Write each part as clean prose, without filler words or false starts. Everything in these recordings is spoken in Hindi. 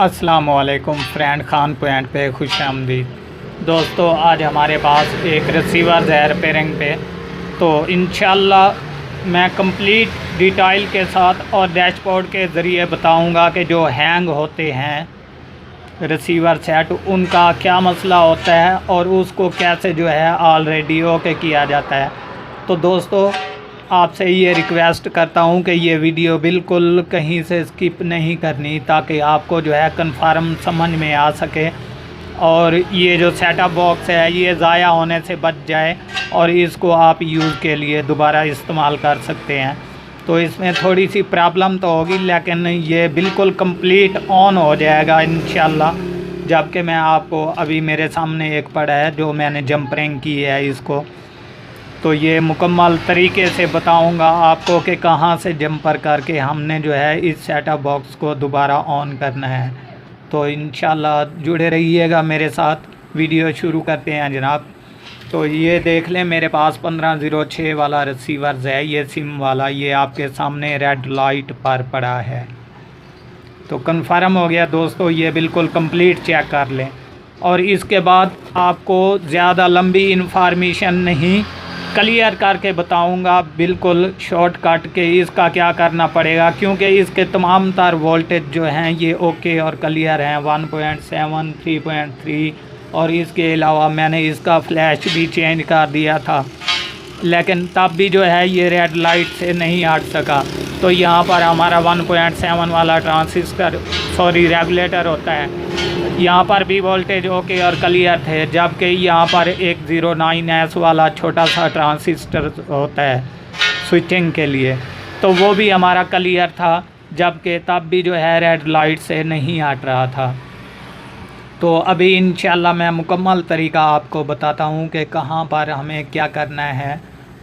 अस्सलामुअलैकुम फ्रेंड, खान पॉइंट पे खुश आमदीद। दोस्तों, आज हमारे पास एक रिसीवर है रिपेयरिंग पे, तो इंशाल्लाह मैं कंप्लीट डिटेल के साथ और डैशबोर्ड के ज़रिए बताऊंगा कि जो हैंग होते हैं रिसीवर सेट उनका क्या मसला होता है और उसको कैसे जो है ऑलरेडी ओके किया जाता है। तो दोस्तों, आपसे ये रिक्वेस्ट करता हूँ कि ये वीडियो बिल्कुल कहीं से स्किप नहीं करनी, ताकि आपको जो है कन्फर्म समझ में आ सके और ये जो सेटअप बॉक्स है ये ज़ाया होने से बच जाए और इसको आप यूज़ के लिए दोबारा इस्तेमाल कर सकते हैं। तो इसमें थोड़ी सी प्रॉब्लम तो होगी, लेकिन ये बिल्कुल कंप्लीट ऑन हो जाएगा इंशाल्लाह। जबकि मैं आपको अभी मेरे सामने एक पड़ा है जो मैंने जंपरिंग की है इसको, तो ये मुकम्मल तरीके से बताऊंगा आपको कि कहाँ से जंपर करके हमने जो है इस सेटअप बॉक्स को दोबारा ऑन करना है। तो इंशाल्लाह जुड़े रहिएगा मेरे साथ। वीडियो शुरू करते हैं जनाब। तो ये देख लें, मेरे पास 1506 वाला रिसीवर्स है, ये सिम वाला, ये आपके सामने रेड लाइट पर पड़ा है। तो कन्फर्म हो गया दोस्तों, ये बिल्कुल कंप्लीट चेक कर लें। और इसके बाद आपको ज़्यादा लंबी इंफॉर्मेशन नहीं, क्लियर करके बताऊंगा बिल्कुल शॉर्टकट के इसका क्या करना पड़ेगा, क्योंकि इसके तमाम तार वोल्टेज जो हैं ये ओके और क्लियर हैं 1.7, 3.3, और इसके अलावा मैंने इसका फ्लैश भी चेंज कर दिया था, लेकिन तब भी जो है ये रेड लाइट से नहीं हट सका। तो यहाँ पर हमारा 1.7 वाला ट्रांजिस्टर रेगुलेटर होता है, यहाँ पर भी वोल्टेज ओके और क्लियर थे, जबकि यहाँ पर एक 09S वाला छोटा सा ट्रांजिस्टर होता है स्विचिंग के लिए, तो वो भी हमारा क्लियर था, जबकि तब भी जो है रेड लाइट से नहीं हट रहा था। तो अभी इंशाल्लाह मैं मुकम्मल तरीका आपको बताता हूँ कि कहाँ पर हमें क्या करना है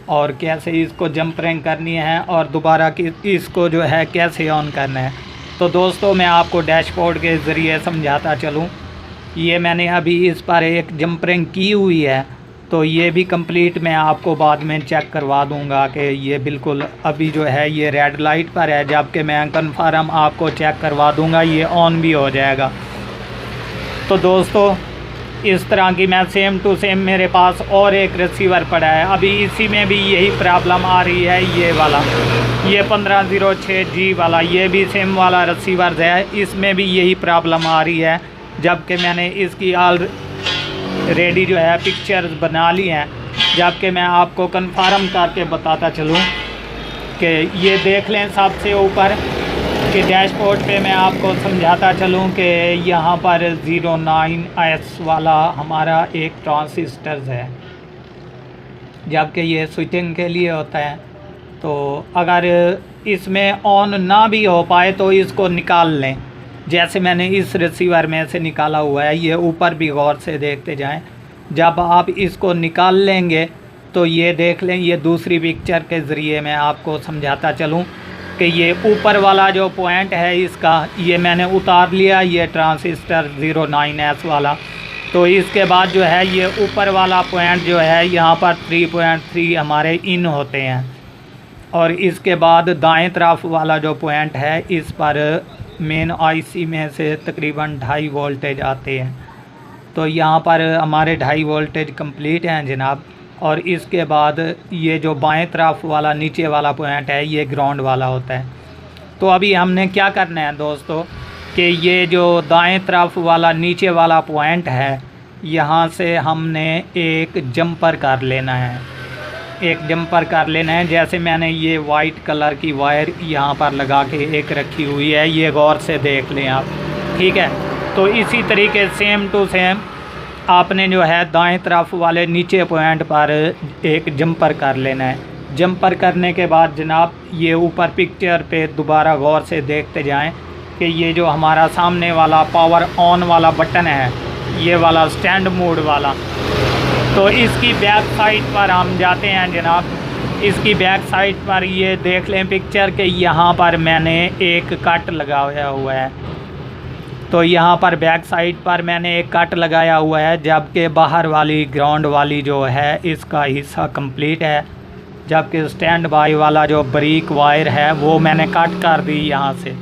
और कैसे इसको जंपरिंग करनी है और दोबारा इसको जो है कैसे ऑन करना है। तो दोस्तों, मैं आपको डैशबोर्ड के ज़रिए समझाता चलूँ। ये मैंने अभी इस पर एक जंपरिंग की हुई है, तो ये भी कंप्लीट मैं आपको बाद में चेक करवा दूंगा कि ये बिल्कुल अभी जो है ये रेड लाइट पर है, जबकि मैं कन्फर्म आपको चेक करवा दूंगा ये ऑन भी हो जाएगा। तो दोस्तों, इस तरह की मैं सेम टू सेम मेरे पास और एक रिसीवर पड़ा है, अभी इसी में भी यही प्रॉब्लम आ रही है। ये वाला, ये 1506G वाला, ये भी सेम वाला रिसीवर है, इसमें भी यही प्रॉब्लम आ रही है, जबकि मैंने इसकी ऑलरेडी जो है पिक्चर्स बना ली हैं। जबकि मैं आपको कंफर्म करके बताता चलूँ कि ये देख लें सबसे ऊपर कि डैशबोर्ड पे मैं आपको समझाता चलूँ कि यहाँ पर 09S वाला हमारा एक ट्रांजिस्टर है, जबकि ये स्विचिंग के लिए होता है। तो अगर इसमें ऑन ना भी हो पाए तो इसको निकाल लें, जैसे मैंने इस रिसीवर में से निकाला हुआ है। ये ऊपर भी गौर से देखते जाएं। जब आप इसको निकाल लेंगे तो ये देख लें, ये दूसरी पिक्चर के ज़रिए मैं आपको समझाता चलूँ कि ये ऊपर वाला जो पॉइंट है इसका, ये मैंने उतार लिया, ये ट्रांजिस्टर 09S वाला। तो इसके बाद जो है ये ऊपर वाला पॉइंट जो है यहाँ पर 3.3 हमारे इन होते हैं, और इसके बाद दाएं तरफ वाला जो पॉइंट है इस पर मेन आईसी में से तकरीबन 2.5 वोल्टेज आते हैं। तो यहाँ पर हमारे 2.5 वोल्टेज कंप्लीट हैं जनाब। और इसके बाद ये जो बाएं तरफ वाला नीचे वाला पॉइंट है ये ग्राउंड वाला होता है। तो अभी हमने क्या करना है दोस्तों कि ये जो दाएं तरफ वाला नीचे वाला पॉइंट है, यहाँ से हमने एक जंपर कर लेना है, एक जंपर कर लेना है। जैसे मैंने ये वाइट कलर की वायर यहाँ पर लगा के एक रखी हुई है, ये गौर से देख लें आप, ठीक है। तो इसी तरीके सेम टू सेम आपने जो है दाएं तरफ वाले नीचे पॉइंट पर एक जंपर कर लेना है। जंपर करने के बाद जनाब ये ऊपर पिक्चर पे दोबारा गौर से देखते जाएं कि ये जो हमारा सामने वाला पावर ऑन वाला बटन है, ये वाला स्टैंड मोड वाला, तो इसकी बैक साइड पर हम जाते हैं जनाब। इसकी बैक साइड पर ये देख लें पिक्चर के यहाँ पर मैंने एक कट लगाया हुआ है। तो यहाँ पर बैक साइड पर मैंने एक कट लगाया हुआ है, जबकि बाहर वाली ग्राउंड वाली जो है इसका हिस्सा कंप्लीट है, जबकि स्टैंड बाई वाला जो बारीक वायर है वो मैंने कट कर दी यहाँ से।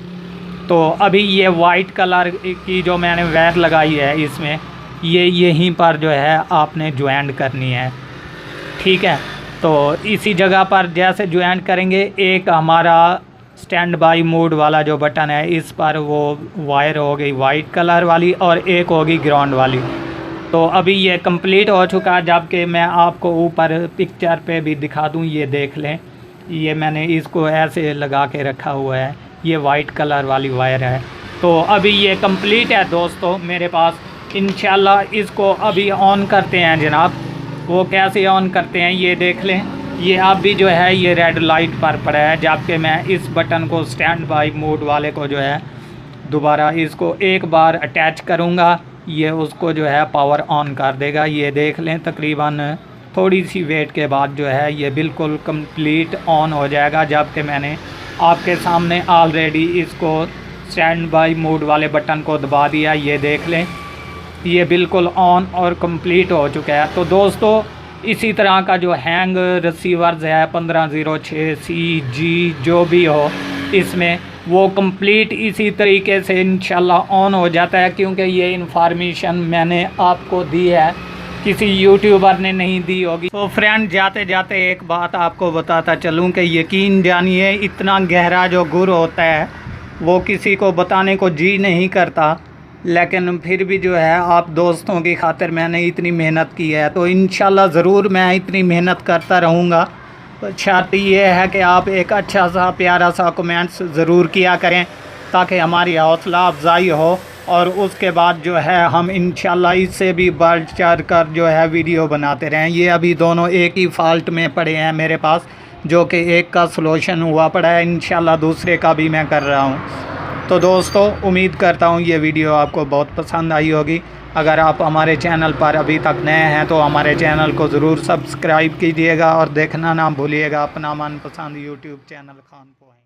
तो अभी ये वाइट कलर की जो मैंने वायर लगाई है इसमें, ये यहीं पर जो है आपने ज्वाइन करनी है, ठीक है। तो इसी जगह पर जैसे ज्वाइन करेंगे, एक हमारा स्टैंड बाई मोड वाला जो बटन है इस पर वो वायर हो गई वाइट कलर वाली और एक होगी ग्राउंड वाली। तो अभी ये कंप्लीट हो चुका है, जबकि मैं आपको ऊपर पिक्चर पे भी दिखा दूं, ये देख लें। ये मैंने इसको ऐसे लगा के रखा हुआ है, ये वाइट कलर वाली वायर है। तो अभी ये कंप्लीट है दोस्तों मेरे पास। इंशाल्लाह इसको अभी ऑन करते हैं जनाब। वो कैसे ऑन करते हैं ये देख लें। ये अब भी जो है ये रेड लाइट पर पड़ा है, जबकि मैं इस बटन को स्टैंड बाई मोड वाले को जो है दोबारा इसको एक बार अटैच करूँगा, ये उसको जो है पावर ऑन कर देगा। ये देख लें, तकरीबन थोड़ी सी वेट के बाद जो है ये बिल्कुल कंप्लीट ऑन हो जाएगा, जबकि मैंने आपके सामने ऑलरेडी इसको स्टैंड बाई मोड वाले बटन को दबा दिया। ये देख लें, ये बिल्कुल ऑन और कंप्लीट हो चुका है। तो दोस्तों इसी तरह का जो हैंग रिसीवर्स है 1506 CG जो भी हो इसमें, वो कंप्लीट इसी तरीके से इंशाल्लाह ऑन हो जाता है, क्योंकि ये इन्फॉर्मेशन मैंने आपको दी है, किसी यूट्यूबर ने नहीं दी होगी। तो फ्रेंड जाते जाते एक बात आपको बताता चलूँ कि यकीन जानिए, इतना गहरा जो गुर होता है वो किसी को बताने को जी नहीं करता, लेकिन फिर भी जो है आप दोस्तों की खातिर मैंने इतनी मेहनत की है, तो इंशाल्लाह ज़रूर मैं इतनी मेहनत करता रहूँगा। शर्त ये है कि आप एक अच्छा सा प्यारा सा कमेंट्स ज़रूर किया करें, ताकि हमारी हौसला अफजाई हो, और उसके बाद जो है हम इंशाल्लाह इससे भी बढ़ चढ़ कर जो है वीडियो बनाते रहें। ये अभी दोनों एक ही फॉल्ट में पड़े हैं मेरे पास, जो कि एक का सलूशन हुआ पड़ा है, इंशाल्लाह दूसरे का भी मैं कर रहा हूँ। तो दोस्तों उम्मीद करता हूँ ये वीडियो आपको बहुत पसंद आई होगी। अगर आप हमारे चैनल पर अभी तक नए हैं तो हमारे चैनल को ज़रूर सब्सक्राइब कीजिएगा और देखना ना भूलिएगा अपना मनपसंद यूट्यूब चैनल खान पॉइंट।